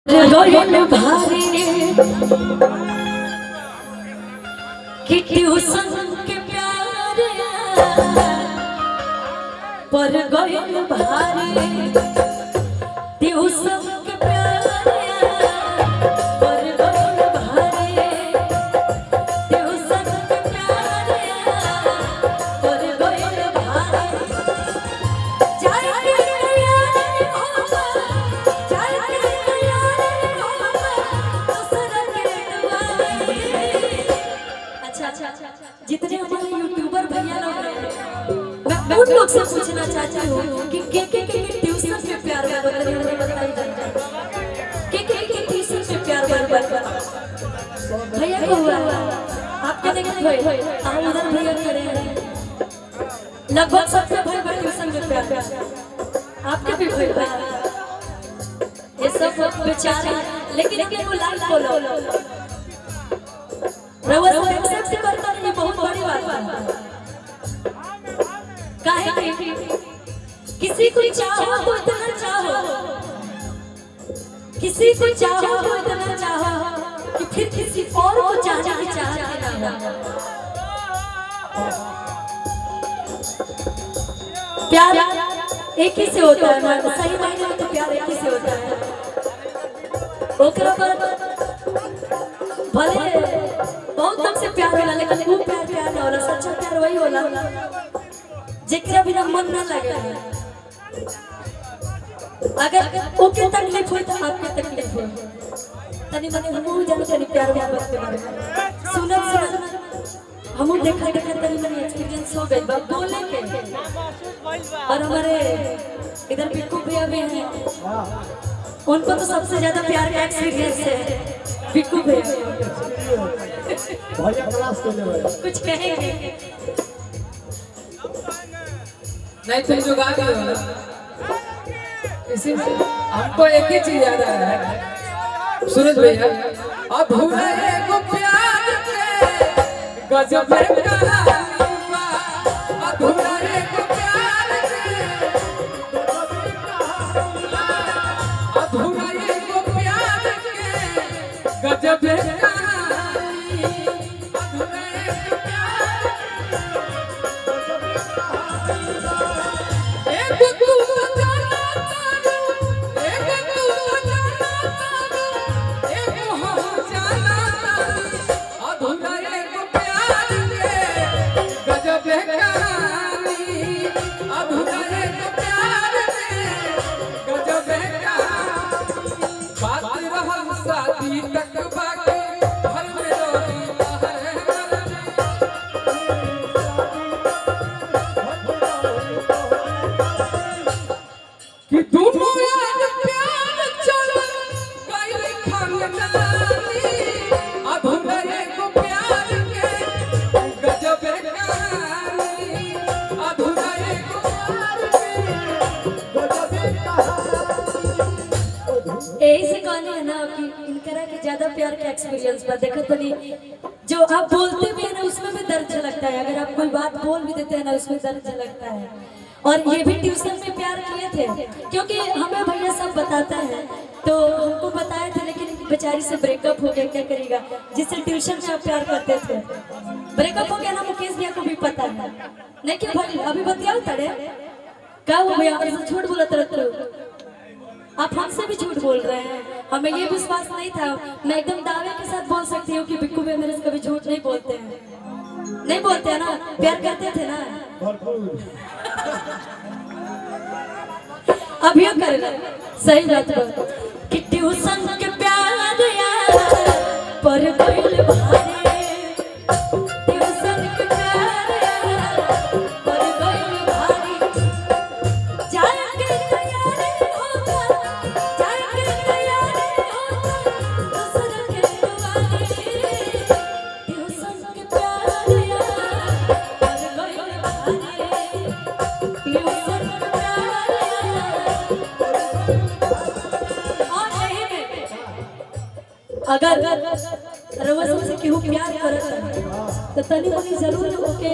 गगन भारी कि ट्यूशन के प्यार पर गगन भारी ट्यूशन के प्यार पर गगन भारी ट्यूशन के प्यार पर गगन भारी जितने हमारे यूट्यूबर भैया लोग हैं मैं उन लोग से पूछना चाहती हूँ कि के ट्यूशन पे प्यार बताइए हमें बताइए के ट्यूशन पे प्यार भैया को हुआ आपके देखे भाई हम उधर भैया खड़े हैं लगभग सबसे भाई ट्यूशन पे प्यार आपके भी भाई ये सब बेचारे लेकिन वो लाइफ फॉलो रवस एक्सेप्ट करता नहीं बहुत बड़ी बात है काहे कि किसी को चाहो तो इतना चाहो किसी को चाहो तो इतना चाहो कि फिर किसी और को चाहने की चाहत ना हो प्यार एक ही से होता है सही मायने में तो प्यार एक ही से होता है ओकरा पर भले बहुत तक से प्यार होला लेकिन वो प्यार ना होला सच्चा प्यार वही होला जेकरा बिना मन ना लगे अगर ओके तकलीफ हो तो आपके तकलीफ हो तनी मने हमहु जाने प्यार मोहब्बत के बारे में सुनत हमहु देखा तनी मने एक्सपीरियंस हो गइल बा बोले के और हमारे इधर बिल्कु भैया भी हैं उनको तो सबसे ज्यादा प्यार का एक्सपीरियंस है बिल्कु भैया भैया क्लास कर ले कुछ कहेंगे नहीं तुम जो गा रहे हो इसी से हमको एक ही चीज याद आ रहा है सूरज भैया अब भूले को प्यार के गजब है कहानी अब भूले को प्यार के अब भूले को प्यार के गजब है ज्यादा प्यार के एक्सपीरियंस पर देखो तो नहीं जो आप बोलते भी है ना उसमें भी दर्द झलकता है अगर आप कोई बात बोल भी देते हैं ना उसमें दर्द झलकता है और ये भी ट्यूशन में प्यार किए थे क्योंकि हमें भैया सब बताता है तो हमको बताए थे लेकिन बेचारी से ब्रेकअप हो गया क्या करेगा जिससे ट्यूशन में आप प्यार करते थे ब्रेकअप हो गया ना मुकेश भैया को भी पता है नहीं क्या भाई अभी बतियाओ तड़े क्या हो भैया हमारे से झूठ बोला तरह आप हमसे भी झूठ बोल रहे हैं हमें ये विश्वास नहीं था मैं एकदम दावे के साथ बोल सकती हूँ कि बिक्कू भैया मेरे से कभी झूठ नहीं बोलते हैं ना प्यार करते थे ना अभी कर सही बात कि ट्यूशन के प्यार पर गइल भारी अगर रवस से केहू प्यार करत तो तनी मनी जरूर ओके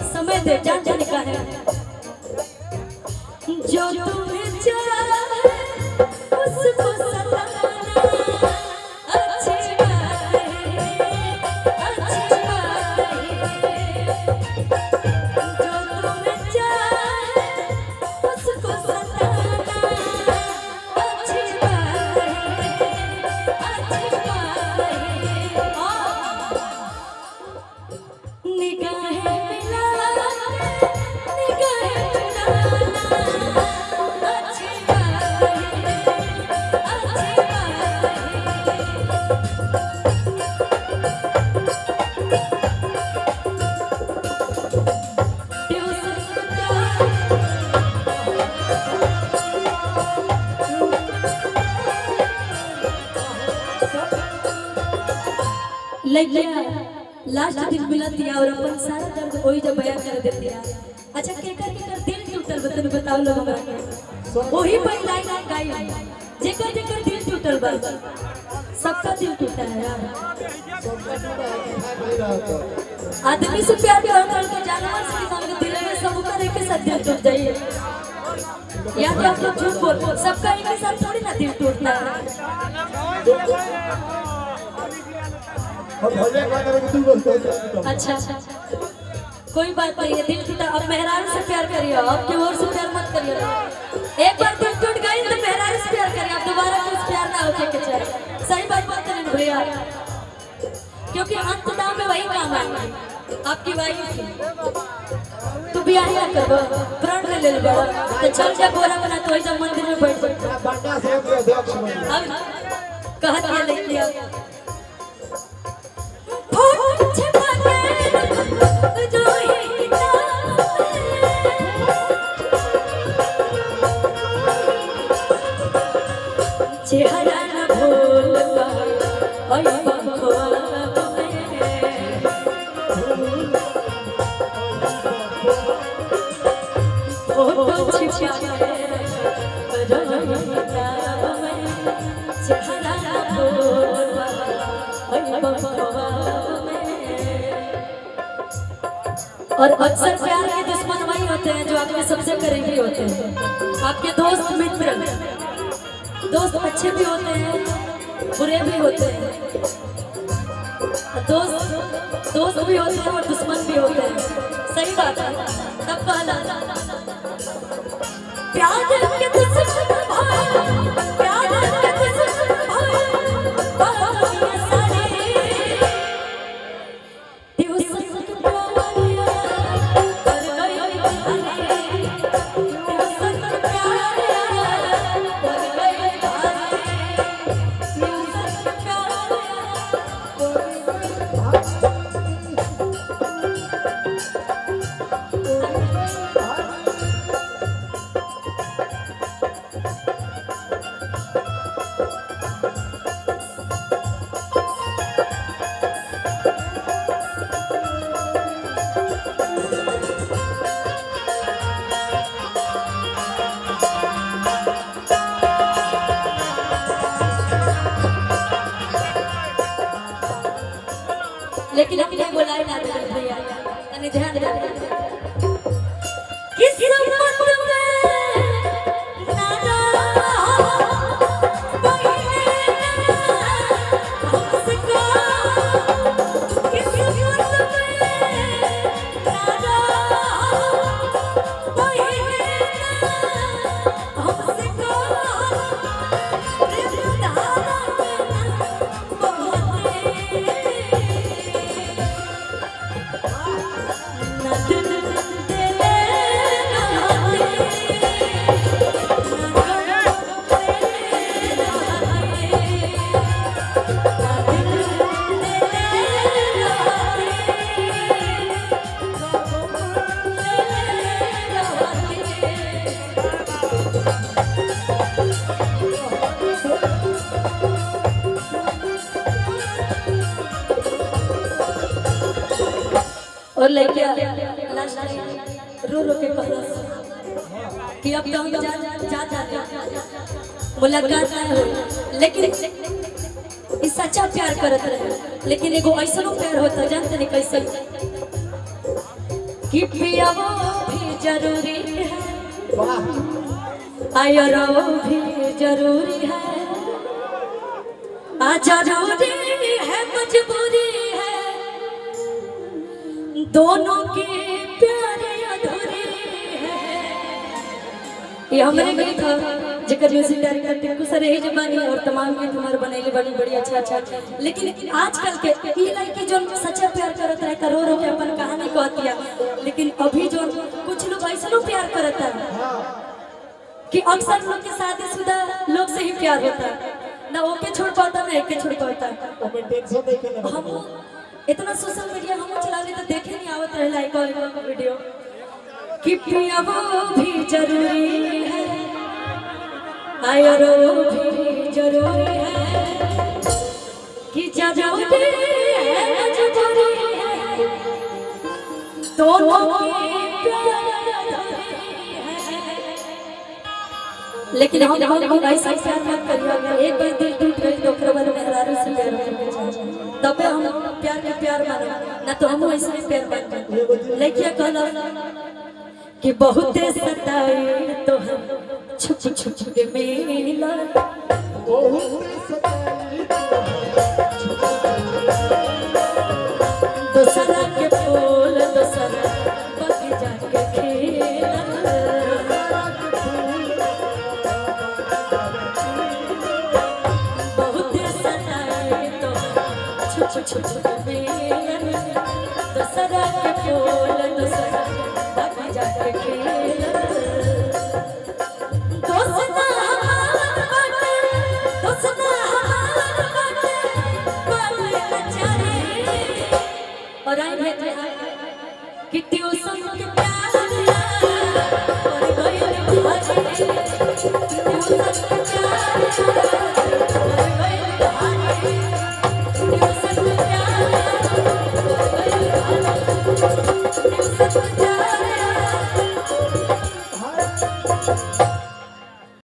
समय दे जाने का है जो तुम्हें चाहे उसको सताना लइकिया लास्ट दिन मिलतिया और अपन सारा दर्द वही जब बयान कर देतिया। अच्छा केकर दिल टूटल बतन बताओ लोग हमरा के। वही पहली लाइन गाई जेकर दिल टूटल बा। सबका दिल टूटा है यार। आदमी से प्यार करके जानवर से मांगे दिल में सबका एक के साथ दिल टूट जाइए। या तो आप लोग झूठ बोल, सबका एक के साथ थोड़ी ना दिल टूटता है। अच्छा कोई बात नहीं है, दिल टूटा। अब मेहरारू से प्यार करिए, अब की ओर से प्यार मत करिए। एक बार दिल टूट गई तो मेहरारू से प्यार करिए, अब दोबारा कुछ प्यार ना हो के चाहिए। सही बात करें भैया, क्योंकि अंत दाम में वही काम आएंगे। आपकी वाइफ तो ब्याह ना करो, प्रण ले ले बड़ा तो चल जा गोरा बना तो ऐसा मंदिर में बैठ जा। अब कहा दिया ले लिया चेहरा न भूल और अक्सर प्यार के दुश्मन वही होते हैं जो आपके सबसे करीबी होते हैं। आपके दोस्त मित्र, दोस्त अच्छे भी होते हैं बुरे भी होते हैं, दोस्त भी होते हैं और दुश्मन भी होते हैं। सही बात है। तब कहला प्यार के दुश्मन भाई, प्यार के दुश्मन भाई, बाबा सारे लेकिन अपने बुलाए ना दे भैया, तने ध्यान दे। किस मत में नाना बहिने हमसे किस मत में नाना बहिने हमसे और लेके लास्ट रो रो के कहला कि अब तो हम जा मुलाकात ना हो। लेकिन इस सच्चा प्यार करत रहे, लेकिन एगो ऐसा प्यार होता जानते नहीं कैसे कि पिया वो भी जरूरी है, आया वो भी जरूरी है, आ जरूरी है मजबूरी है, दोनों के प्यारे अधूरे हैं। ये हमरे गीत था जेकर म्यूजिक डायरेक्टर टिंकू सर यही जबानी और तमाम गीत हमारे बनेले बड़ी बड़ी अच्छा। लेकिन आजकल के ई लड़की जो सच्चा प्यार करत रहे करो रो के अपन कहानी कहतिया, लेकिन अभी जो कुछ लोग ऐसा प्यार करता है कि अक्सर लोग के शादीशुदा लोग से ही प्यार होता है, ना ओके छोड़ पाता ना एके छोड़ पाता। हम इतना सोशल मीडिया हम चला ले तो देखे नहीं आवत रहे लाइक और वीडियो कि पिया वो भी जरूरी है, आया वो भी जरूरी है, कि जरूरी है मजबूरी है दोनों की प्यार है। लेकिन हम ऐसा प्यार मत करिए, एक बार दिल टूट गई तो ओकरा बाद मेहरारू से प्यार करके चाहिए, तबे हम प्यार के प्यार मानो, ना तो हम ऐसे प्यार मानते। लेकिन कहला कि बहुत सताए तो हम छुप छुप के मिला, दोसरा के फूल दोसरा बगीचा के खेला, बहुत सताए तो छुप छुप के